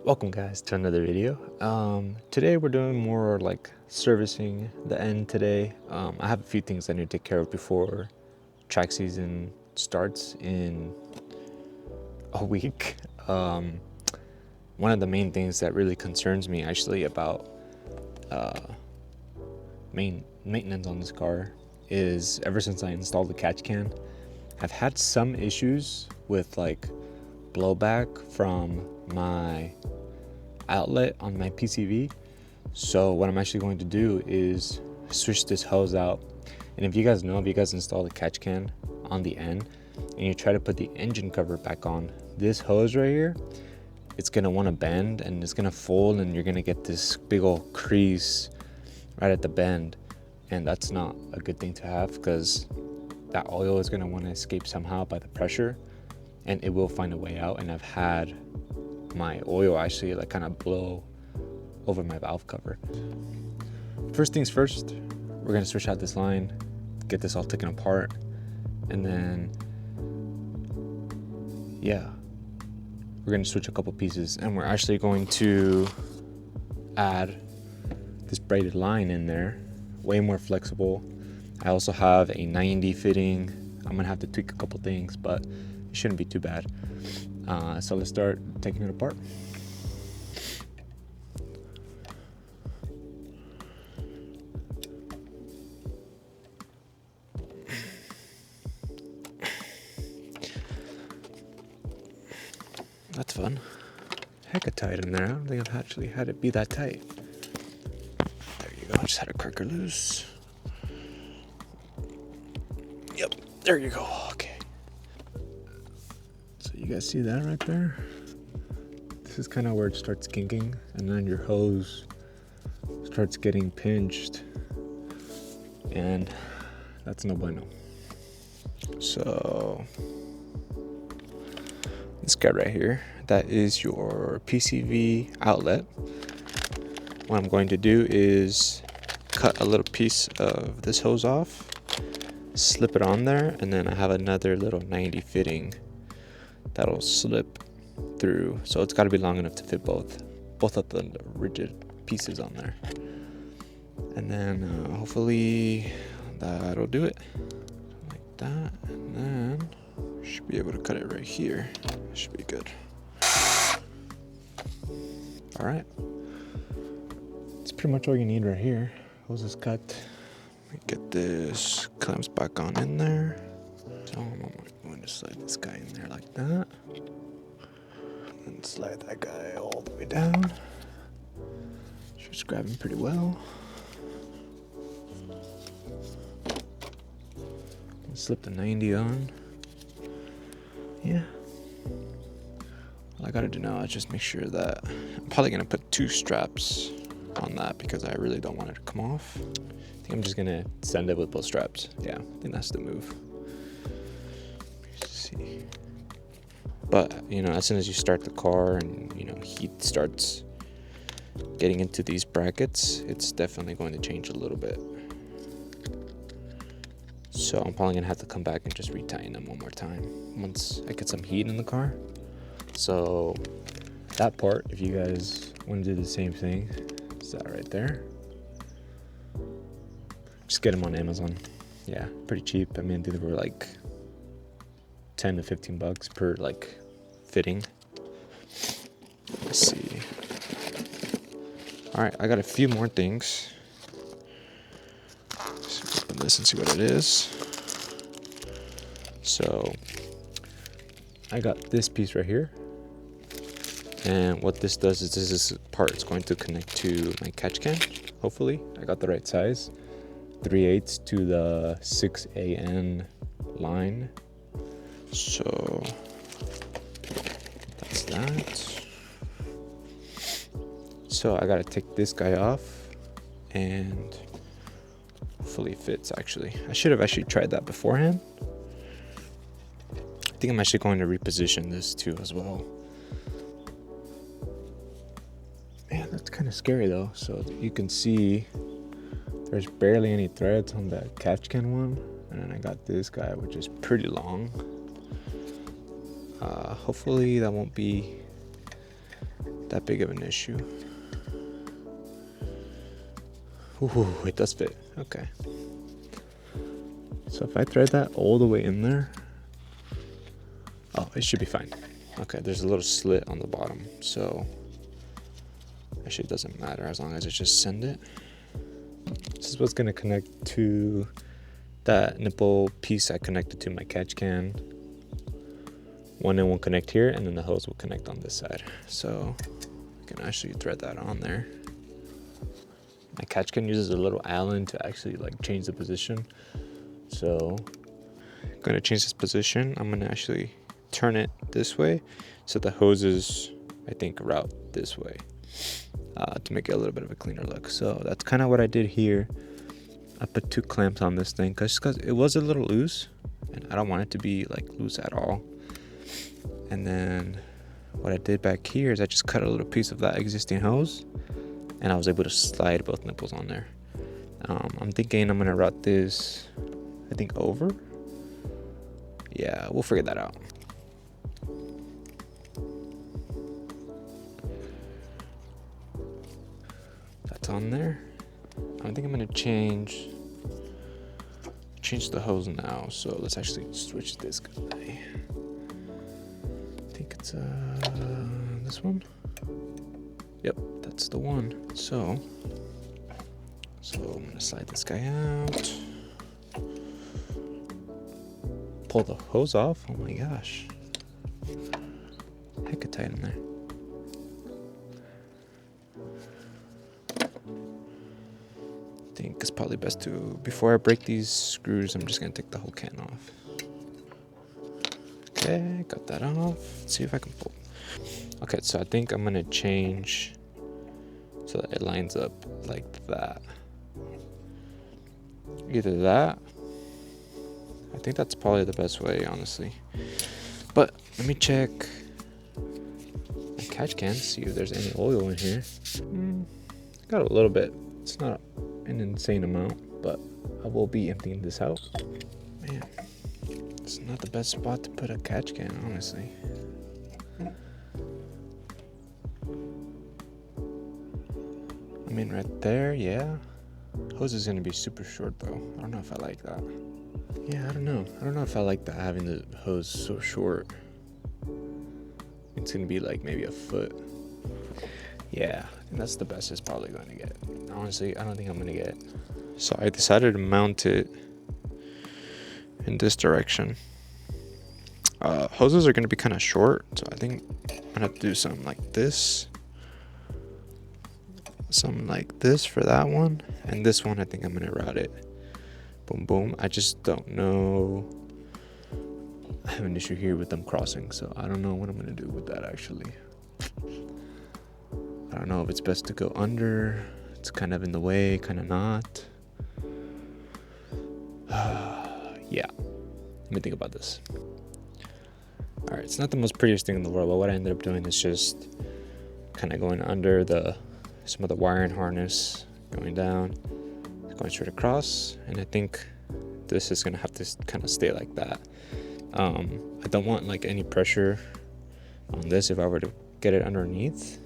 Welcome guys to another video. Today we're doing more like servicing the end today. I have a few things I need to take care of before track season starts in a week. One of the main things that really concerns me actually about maintenance on this car is ever since I installed the catchan, I've had some issues with like blowback from my outlet on my PCV. So what I'm actually going to do is switch this hose out. And if you guys install the catchan on the end and you try to put the engine cover back on, this hose right here, it's gonna want to bend and it's gonna fold, and you're gonna get this big old crease right at the bend, and that's not a good thing to have because that oil is gonna want to escape somehow by the pressure, and it will find a way out. And I've had my oil actually like kind of blow over my valve cover. First things first, we're gonna switch out this line, get this all taken apart, and then yeah, we're gonna switch a couple pieces, and we're actually going to add this braided line in there, way more flexible. I also have a 90 fitting. I'm gonna have to tweak a couple things, but it shouldn't be too bad. So let's start taking it apart. That's fun. Hecka tight in there. I don't think I've actually had it be that tight. There you go. I just had a cracker loose. Yep, there you go. Okay. So you guys see that right there? This is kind of where it starts kinking, and then your hose starts getting pinched, and that's no bueno. So this guy right here, that is your PCV outlet. What I'm going to do is cut a little piece of this hose off, slip it on there, and then I have another little 90 fitting that'll slip through. So it's got to be long enough to fit both of the rigid pieces on there. And then hopefully that'll do it. Like that, and then should be able to cut it right here. Should be good. All right. That's pretty much all you need right here. Hose is cut. Let me get this clamps back on in there. So I'm going to slide this guy in there like that. And slide that guy all the way down. Just grabbing pretty well. Slip the 90 on. Yeah. All I gotta do now is just make sure that I'm probably gonna put 2 straps on that because I really don't want it to come off. I think I'm just gonna send it with both straps. Yeah, I think that's the move. Let's see. But you know, as soon as you start the car and you know heat starts getting into these brackets, it's definitely going to change a little bit. So I'm probably gonna have to come back and just retighten them one more time once I get some heat in the car. So that part, if you guys want to do the same thing, is that right there. Just get them on Amazon. Yeah, pretty cheap. I mean, they were like 10 to 15 bucks per like fitting. Let's see. All right, I got a few more things. Let's open this and see what it is. So I got this piece right here, and what this does is this part is going to connect to my catchan. Hopefully I got the right size, 3/8 to the 6AN line. So that's that. So I gotta take this guy off, and hopefully it fits. Actually, I should have actually tried that beforehand. I think I'm actually going to reposition this too as well. Man, that's kind of scary though. So you can see there's barely any threads on the catchan one, and then I got this guy which is pretty long. Hopefully that won't be that big of an issue. Ooh, it does fit. Okay. So if I thread that all the way in there, oh, it should be fine. Okay, there's a little slit on the bottom, so actually it doesn't matter as long as I just send it. This is what's gonna connect to that nipple piece I connected to my catch can. One end will connect here, and then the hose will connect on this side. So I can actually thread that on there. My catch can uses a little Allen to actually like change the position. So I'm gonna change this position. I'm gonna actually turn it this way so the hoses, I think, route this way to make it a little bit of a cleaner look. So that's kind of what I did here. I put 2 clamps on this thing because it was a little loose, and I don't want it to be like loose at all. And then what I did back here is I just cut a little piece of that existing hose, and I was able to slide both nipples on there. I'm thinking I'm gonna route this, I think, over. Yeah, we'll figure that out. That's on there. I think I'm gonna change the hose now. So let's actually switch this guy. I think it's this one. Yep, that's the one. So I'm gonna slide this guy out. Pull the hose off. Oh my gosh. Heck of tight in there. I think it's probably best to, before I break these screws, I'm just gonna take the whole can off. Okay, got that off. Let's see if I can pull. Okay, so I think I'm gonna change so that it lines up like that. Either that, I think that's probably the best way, honestly. But let me check my catch can, see if there's any oil in here. Got a little bit. It's not an insane amount, but I will be emptying this out. Man, it's not the best spot to put a catch can, honestly. I mean, right there, yeah. Hose is gonna be super short though. I don't know if I like that. Yeah, I don't know. I don't know if I like that, having the hose so short. It's gonna be like maybe a foot. Yeah, I think that's the best it's probably going to get. Honestly, I don't think I'm gonna get. So I decided to mount it in this direction. Hoses are gonna be kind of short, so I think I'm gonna have to do something like this. Something like this for that one, and this one I think I'm gonna route it. Boom, boom. I just don't know. I have an issue here with them crossing, so I don't know what I'm gonna do with that actually. I don't know if it's best to go under. It's kind of in the way, kind of not. Yeah, let me think about this. All right, it's not the most prettiest thing in the world, but what I ended up doing is just kind of going under some of the wiring harness, going down, going straight across, and I think this is gonna have to kind of stay like that. I don't want like any pressure on this if I were to get it underneath.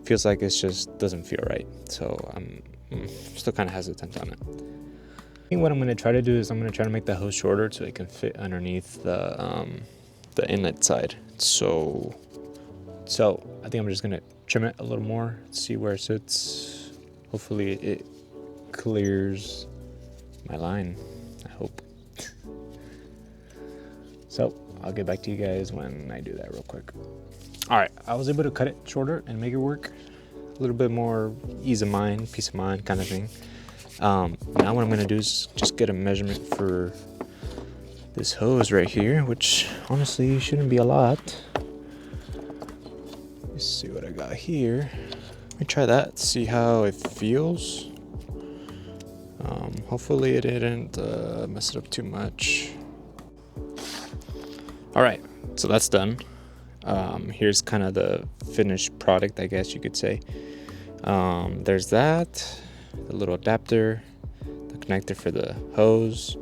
Feels like it's just doesn't feel right, so I'm still kind of hesitant on it. I think what I'm gonna try to do is I'm gonna try to make the hose shorter so it can fit underneath the inlet side. So I think I'm just gonna trim it a little more, see where it sits. Hopefully it clears my line, I hope. So I'll get back to you guys when I do that real quick. All right, I was able to cut it shorter and make it work. A little bit more ease of mind, peace of mind kind of thing. Now what I'm gonna do is just get a measurement for this hose right here, which honestly shouldn't be a lot. Let's see what I got here. Let me try that, see how it feels. Hopefully it didn't mess it up too much. All right, so that's done. Here's kind of the finished product, I guess you could say. There's that, the little adapter, the connector for the hose,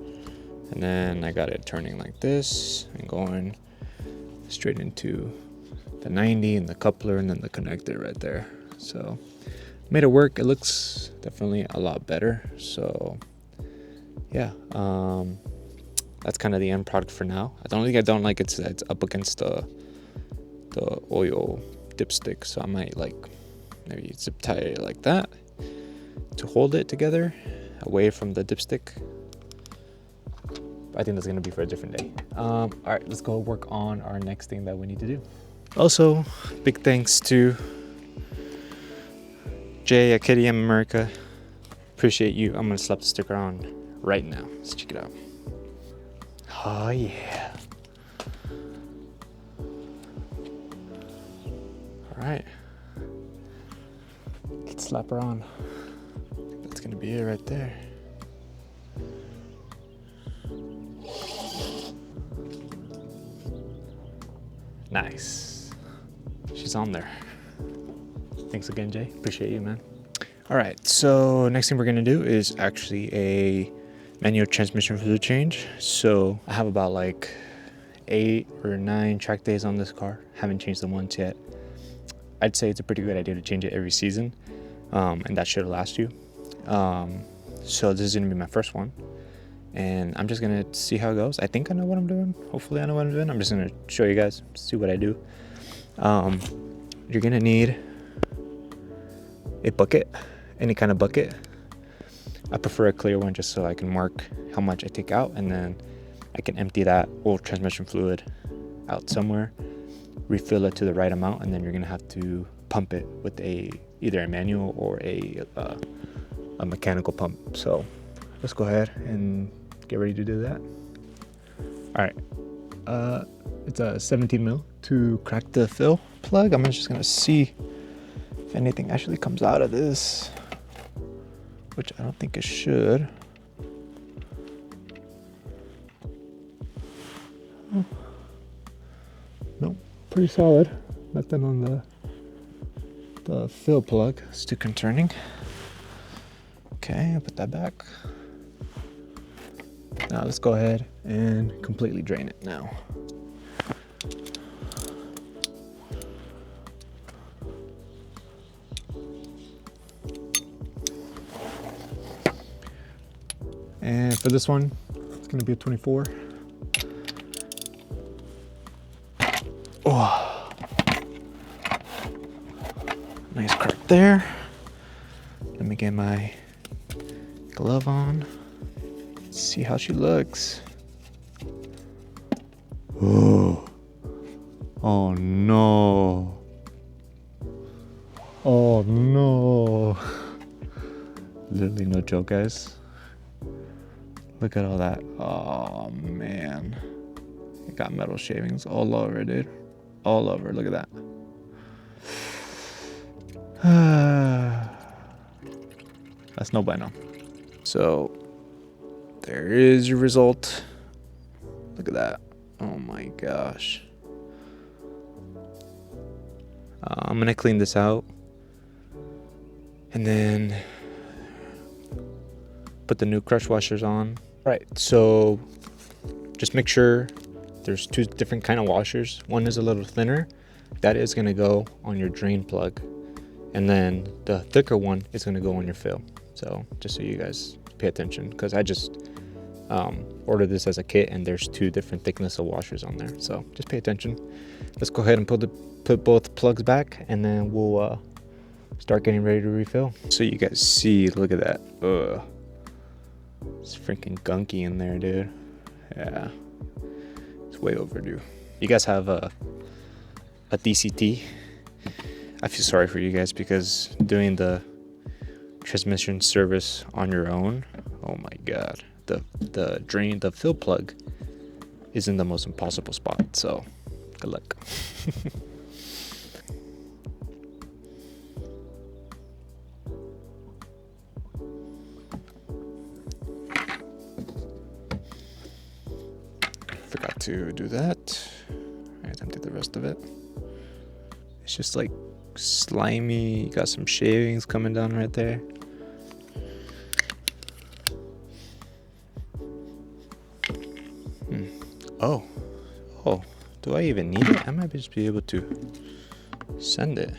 and then I got it turning like this and going straight into the 90 and the coupler and then the connector right there. So made it work. It looks definitely a lot better. So yeah, that's kind of the end product for now. The only thing I don't like it's up against the oil dipstick, so I might like maybe zip tie it like that to hold it together away from the dipstick. I think that's gonna be for a different day. All right, let's go work on our next thing that we need to do. Also, big thanks to Jay at KTM America. Appreciate you. I'm gonna slap the sticker on right now. Let's check it out. Oh yeah. All right. Let's slap her on. That's gonna be it right there. Nice. She's on there. Thanks again, Jay. Appreciate you, man. All right, so next thing we're gonna do is actually a manual transmission fluid change. So I have about like 8 or 9 track days on this car. Haven't changed them once yet. I'd say it's a pretty good idea to change it every season, and that should last you. So this is gonna be my first one, and I'm just gonna see how it goes. I think I know what I'm doing. Hopefully I know what I'm doing. I'm just gonna show you guys, see what I do. You're gonna need a bucket, any kind of bucket. I prefer a clear one just so I can mark how much I take out, and then I can empty that old transmission fluid out somewhere, refill it to the right amount, and then you're gonna have to pump it with either a manual or a mechanical pump. So let's go ahead and get ready to do that. All right, it's a 17 mil to crack the fill plug. I'm just gonna see if anything actually comes out of this, which I don't think it should. Oh. Nope, pretty solid. Nothing on the fill plug. It's too concerning. Okay, I'll put that back. Now let's go ahead and completely drain it now. And for this one, it's gonna be a 24. Oh, nice crack there. Let me get my glove on. See how she looks. Oh, oh no. Oh no. Literally no joke, guys. Look at all that. Oh man. It got metal shavings all over, dude. All over. Look at that. That's no bueno. So there is your result. Look at that. Oh my gosh. I'm gonna clean this out and then put the new crush washers on. All right, so just make sure there's 2 different kind of washers. One is a little thinner. That is gonna go on your drain plug. And then the thicker one is gonna go on your fill. So just so you guys pay attention, because I just ordered this as a kit and there's 2 different thickness of washers on there. So just pay attention. Let's go ahead and put both plugs back, and then we'll start getting ready to refill. So you guys see, look at that. Ugh. It's freaking gunky in there, dude. Yeah, it's way overdue. You guys have a DCT. I feel sorry for you guys, because doing the transmission service on your own, oh my god, the fill plug is in the most impossible spot. So good luck. Forgot to do that. I emptied the rest of it. It's just like slimy. Got some shavings coming down right there. Oh, Do I even need it? I might just be able to send it.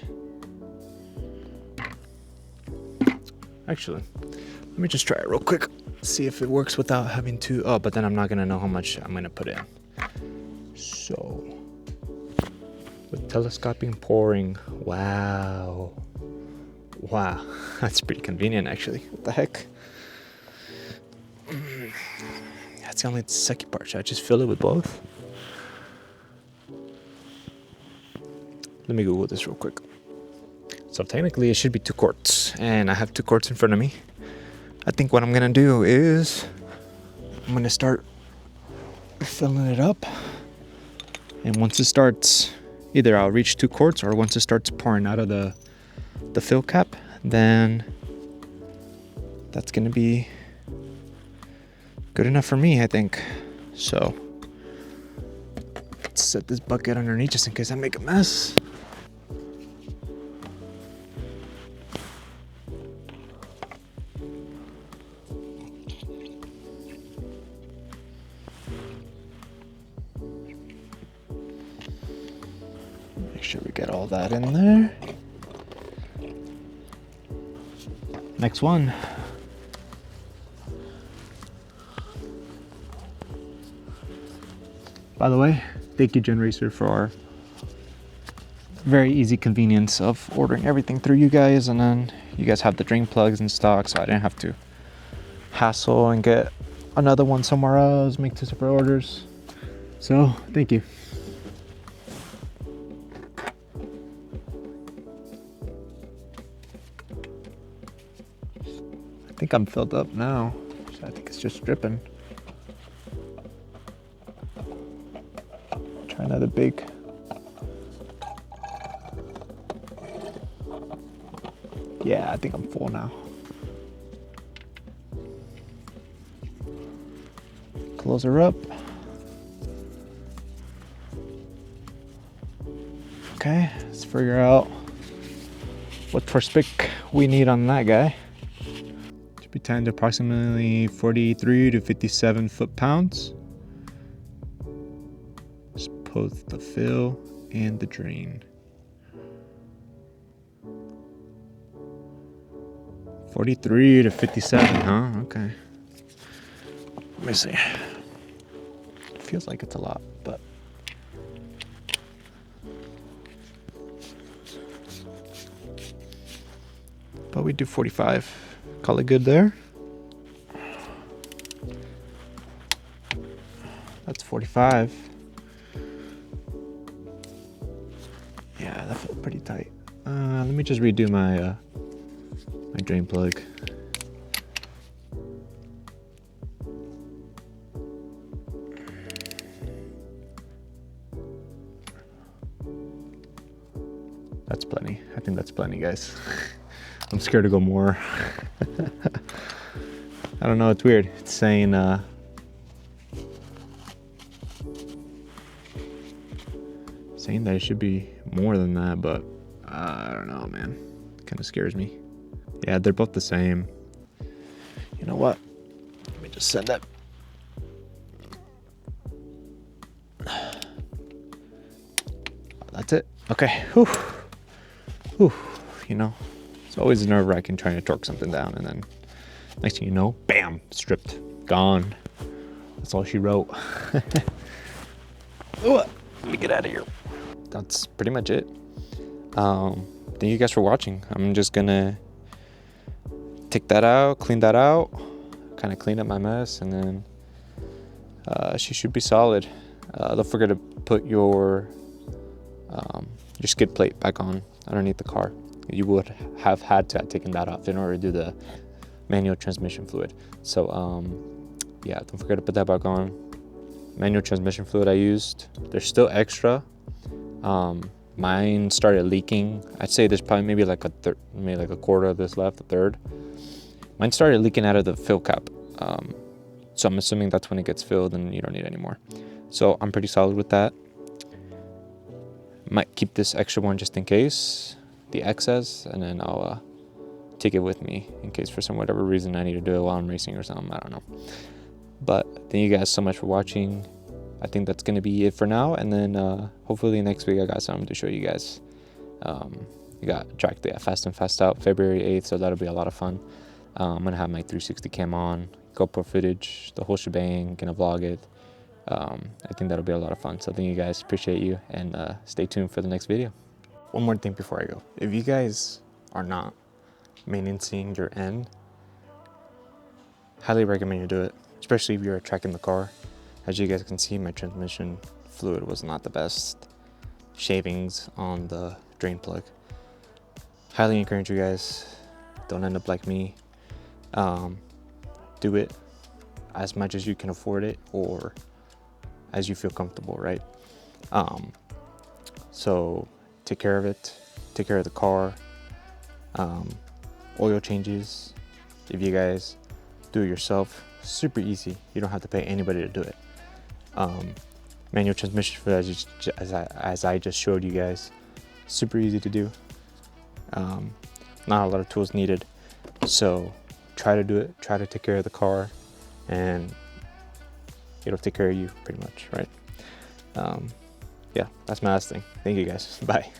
Actually, let me just try it real quick. See if it works without having to. Oh, but then I'm not gonna know how much I'm gonna put in. So, with telescoping pouring, wow. Wow, that's pretty convenient actually. What the heck? That's the only sucky part. Should I just fill it with both? Let me Google this real quick. So technically it should be 2 quarts, and I have 2 quarts in front of me. I think what I'm gonna do is I'm gonna start filling it up, and once it starts, either I'll reach 2 quarts, or once it starts pouring out of the fill cap, then that's gonna be good enough for me, I think. So let's set this bucket underneath just in case I make a mess. Make sure we get all that in there. Next one. By the way, thank you, GenRacer, for our very easy convenience of ordering everything through you guys, and then you guys have the drain plugs in stock, so I didn't have to hassle and get another one somewhere else, make 2 separate orders. So thank you. I think I'm filled up now, so I think it's just dripping. Try another big. Yeah, I think I'm full now. Close her up. Okay, let's figure out what torque spick we need on that guy. Should be timed to approximately 43 to 57 foot-pounds. Both the fill and the drain. 43 to 57, huh? Okay. Let me see. It feels like it's a lot, but we do 45. Call it good there. That's 45. Yeah, that felt pretty tight. Let me just redo my my drain plug. That's plenty. I think that's plenty, guys. I'm scared to go more. I don't know, it's weird. It's saying that it should be more than that, but I don't know, man. It kind of scares me. Yeah, they're both the same. You know what? Let me just send that. That's it. Okay. Whew. Whew. You know, it's always nerve-wracking trying to torque something down, and then next thing you know, bam, stripped, gone. That's all she wrote. Let me get out of here. That's pretty much it. Thank you guys for watching. I'm just gonna take that out, clean that out, kind of clean up my mess, and then she should be solid. Don't forget to put your skid plate back on underneath the car. You would have had to have taken that off in order to do the manual transmission fluid. So yeah, don't forget to put that back on. Manual transmission fluid I used, there's still extra. Mine started leaking. I'd say there's probably maybe like a quarter of this left, a third. Mine started leaking out of the fill cap. So I'm assuming that's when it gets filled and you don't need any more. So I'm pretty solid with that. Might keep this extra one just in case, the excess, and then I'll take it with me in case for some whatever reason I need to do it while I'm racing or something. I don't know. But thank you guys so much for watching. I think that's going to be it for now. And then hopefully next week I got something to show you guys. We got track day at Fast and Fast Out February 8th, so that'll be a lot of fun. I'm going to have my 360 cam on, GoPro footage, the whole shebang, going to vlog it. I think that'll be a lot of fun. So thank you guys, appreciate you, and stay tuned for the next video. One more thing before I go. If you guys are not maintaining your end, highly recommend you do it, especially if you're tracking the car. As you guys can see, my transmission fluid was not the best. Shavings on the drain plug. Highly encourage you guys, don't end up like me. Do it as much as you can afford it, or as you feel comfortable, right? So take care of it, take care of the car. Oil changes, if you guys do it yourself, super easy. You don't have to pay anybody to do it. Manual transmission, for as I just showed you guys, super easy to do. Not a lot of tools needed. So try to do it, try to take care of the car, and it'll take care of you pretty much, right? Yeah, that's my last thing. Thank you guys. Bye.